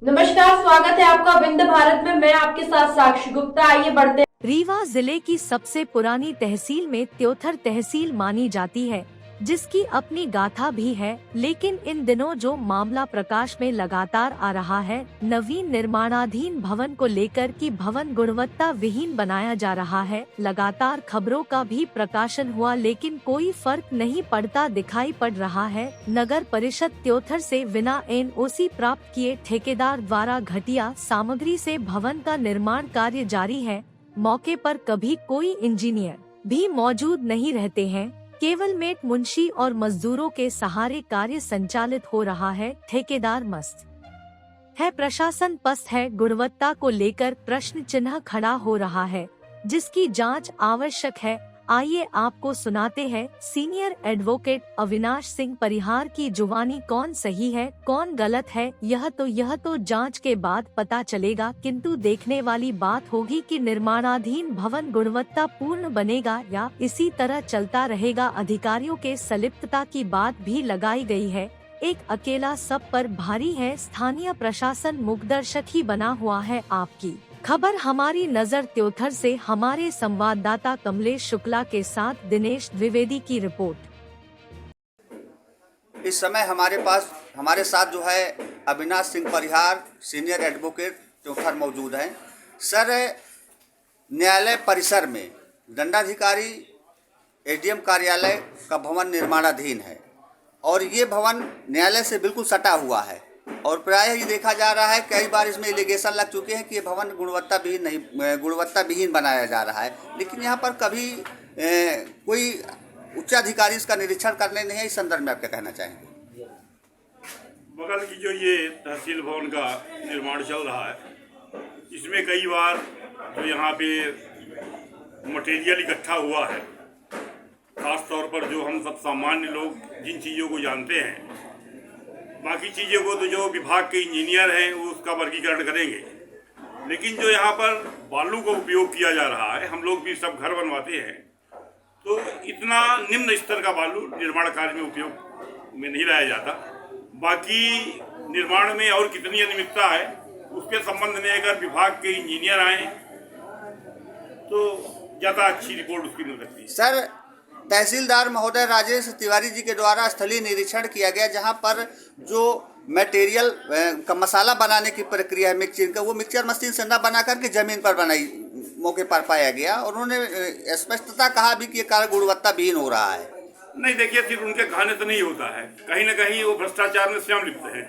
नमस्कार, स्वागत है आपका विंध्य भारत में। मैं आपके साथ साक्षी गुप्ता। आइए बढ़ते। रीवा जिले की सबसे पुरानी तहसील में त्योथर तहसील मानी जाती है, जिसकी अपनी गाथा भी है। लेकिन इन दिनों जो मामला प्रकाश में लगातार आ रहा है, नवीन निर्माणाधीन भवन को लेकर कि भवन गुणवत्ता विहीन बनाया जा रहा है। लगातार खबरों का भी प्रकाशन हुआ, लेकिन कोई फर्क नहीं पड़ता दिखाई पड़ रहा है। नगर परिषद त्योथर से बिना NOC प्राप्त किए ठेकेदार द्वारा घटिया सामग्री से भवन का निर्माण कार्य जारी है। मौके पर कभी कोई इंजीनियर भी मौजूद नहीं रहते हैं। केवल मेट मुंशी और मजदूरों के सहारे कार्य संचालित हो रहा है। ठेकेदार मस्त है, प्रशासन पस्त है। गुणवत्ता को लेकर प्रश्न चिन्ह खड़ा हो रहा है, जिसकी जांच आवश्यक है। आइए आपको सुनाते हैं सीनियर एडवोकेट अविनाश सिंह परिहार की जुबानी। कौन सही है कौन गलत है, यह तो जांच के बाद पता चलेगा। किंतु देखने वाली बात होगी कि निर्माणाधीन भवन गुणवत्ता पूर्ण बनेगा या इसी तरह चलता रहेगा। अधिकारियों के संलिप्तता की बात भी लगाई गई है। एक अकेला सब पर भारी है। स्थानीय प्रशासन मुखदर्शक ही बना हुआ है। आपकी खबर हमारी नजर त्योथर से हमारे संवाददाता कमलेश शुक्ला के साथ दिनेश द्विवेदी की रिपोर्ट। इस समय हमारे साथ जो है अविनाश सिंह परिहार सीनियर एडवोकेट त्योथर मौजूद हैं। सर, न्यायालय परिसर में दंडाधिकारी ADM कार्यालय का भवन निर्माणाधीन है और ये भवन न्यायालय से बिल्कुल सटा हुआ है और प्रायः ये देखा जा रहा है, कई बार इसमें एलिगेशन लग चुके हैं कि ये भवन गुणवत्ता विहीन बनाया जा रहा है। लेकिन यहाँ पर कभी कोई उच्चाधिकारी इसका निरीक्षण करने नहीं है। इस संदर्भ में आप क्या कहना चाहेंगे? बगल की जो ये तहसील भवन का निर्माण चल रहा है, इसमें कई बार जो यहाँ पे मटेरियल इकट्ठा हुआ है, खास तौर पर जो हम सब सामान्य लोग जिन चीज़ों को जानते हैं, बाकी चीज़ों को तो जो विभाग के इंजीनियर हैं वो उसका वर्गीकरण करेंगे। लेकिन जो यहाँ पर बालू का उपयोग किया जा रहा है, हम लोग भी सब घर बनवाते हैं, तो इतना निम्न स्तर का बालू निर्माण कार्य में उपयोग में नहीं लाया जाता। बाकी निर्माण में और कितनी अनियमितता है उसके संबंध में अगर विभाग के इंजीनियर आए तो ज़्यादा अच्छी रिपोर्ट उसकी मिल सकती है। सर, तहसीलदार महोदय राजेश तिवारी जी के द्वारा स्थलीय निरीक्षण किया गया, जहां पर जो मटेरियल का मसाला बनाने की प्रक्रिया है मिक्सचर का, वो मिक्सचर मशीन से न बना करके जमीन पर बनाई मौके पर पाया गया और उन्होंने स्पष्टता कहा भी कि ये कार्य गुणवत्ता विहीन हो रहा है। नहीं, देखिए, सिर्फ उनके कहने से नहीं होता है, कहीं ना कहीं वो भ्रष्टाचार में स्वयं लिप्त है।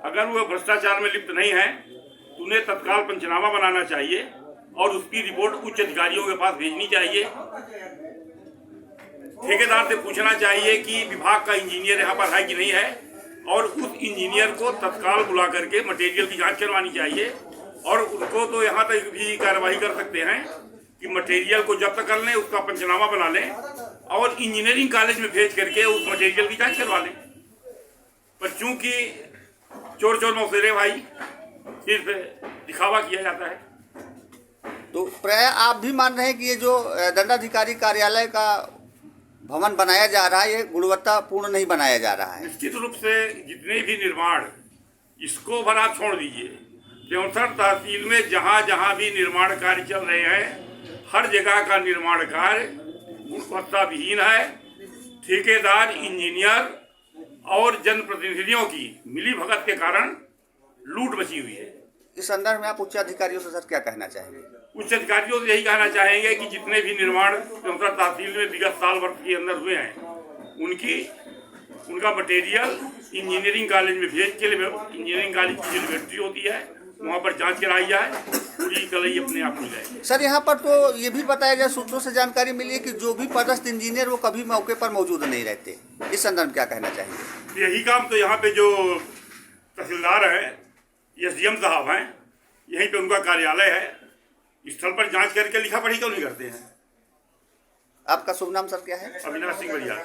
अगर वो भ्रष्टाचार में लिप्त नहीं है तो उन्हें तत्काल पंचनामा बनाना चाहिए और उसकी रिपोर्ट उच्च अधिकारियों के पास भेजनी चाहिए। ठेकेदार से पूछना चाहिए कि विभाग का इंजीनियर यहाँ पर है कि नहीं है और उस इंजीनियर को तत्काल बुला करके मटेरियल की जांच करवानी चाहिए। और उनको तो यहाँ तक भी कार्रवाई कर सकते हैं कि मटेरियल को जब्त कर लें, उसका पंचनामा बना लें और इंजीनियरिंग कॉलेज में भेज करके उस मटेरियल की जांच करवा लें। पर चूंकि चोर चोर मौसेरे भाई, सिर्फ दिखावा किया जाता है। तो प्राय आप भी मान रहे हैं कि ये जो दंडाधिकारी कार्यालय का भवन बनाया जा रहा है, ये गुणवत्ता पूर्ण नहीं बनाया जा रहा है? निश्चित रूप से जितने भी निर्माण, इसको भर आप छोड़ दीजिए, त्योथर तहसील में जहाँ जहाँ भी निर्माण कार्य चल रहे हैं, हर जगह का निर्माण कार्य गुणवत्ता विहीन है। ठेकेदार, इंजीनियर और जनप्रतिनिधियों की मिलीभगत के कारण लूट मची हुई है। इस संदर्भ में आप उच्च अधिकारियों से सर क्या कहना चाहेंगे? उच्च अधिकारियों से यही कहना चाहेंगे कि जितने भी निर्माण त्योथर तहसील में विगत साल वर्ष के अंदर हुए हैं, उनका मटेरियल इंजीनियरिंग कॉलेज में भेज के लिए, इंजीनियरिंग कॉलेज की लेबोरेटरी होती है, वहाँ पर जांच कराई जाए, पूरी कलई अपने आप हो जाएगी। सर, यहाँ पर तो ये भी बताया गया, सूत्रों से जानकारी मिली है कि जो भी पदस्थ इंजीनियर वो कभी मौके पर मौजूद नहीं रहते। इस संदर्भ में क्या कहना चाहेंगे? यही काम तो यहाँ पे जो तहसीलदार हैं, SDM साहब हैं, यहीं पे उनका कार्यालय है, स्थल पर जांच करके लिखा पढ़ी क्यों नहीं करते हैं? आपका शुभ नाम सर क्या है? अविनाश सिंह बढ़िया।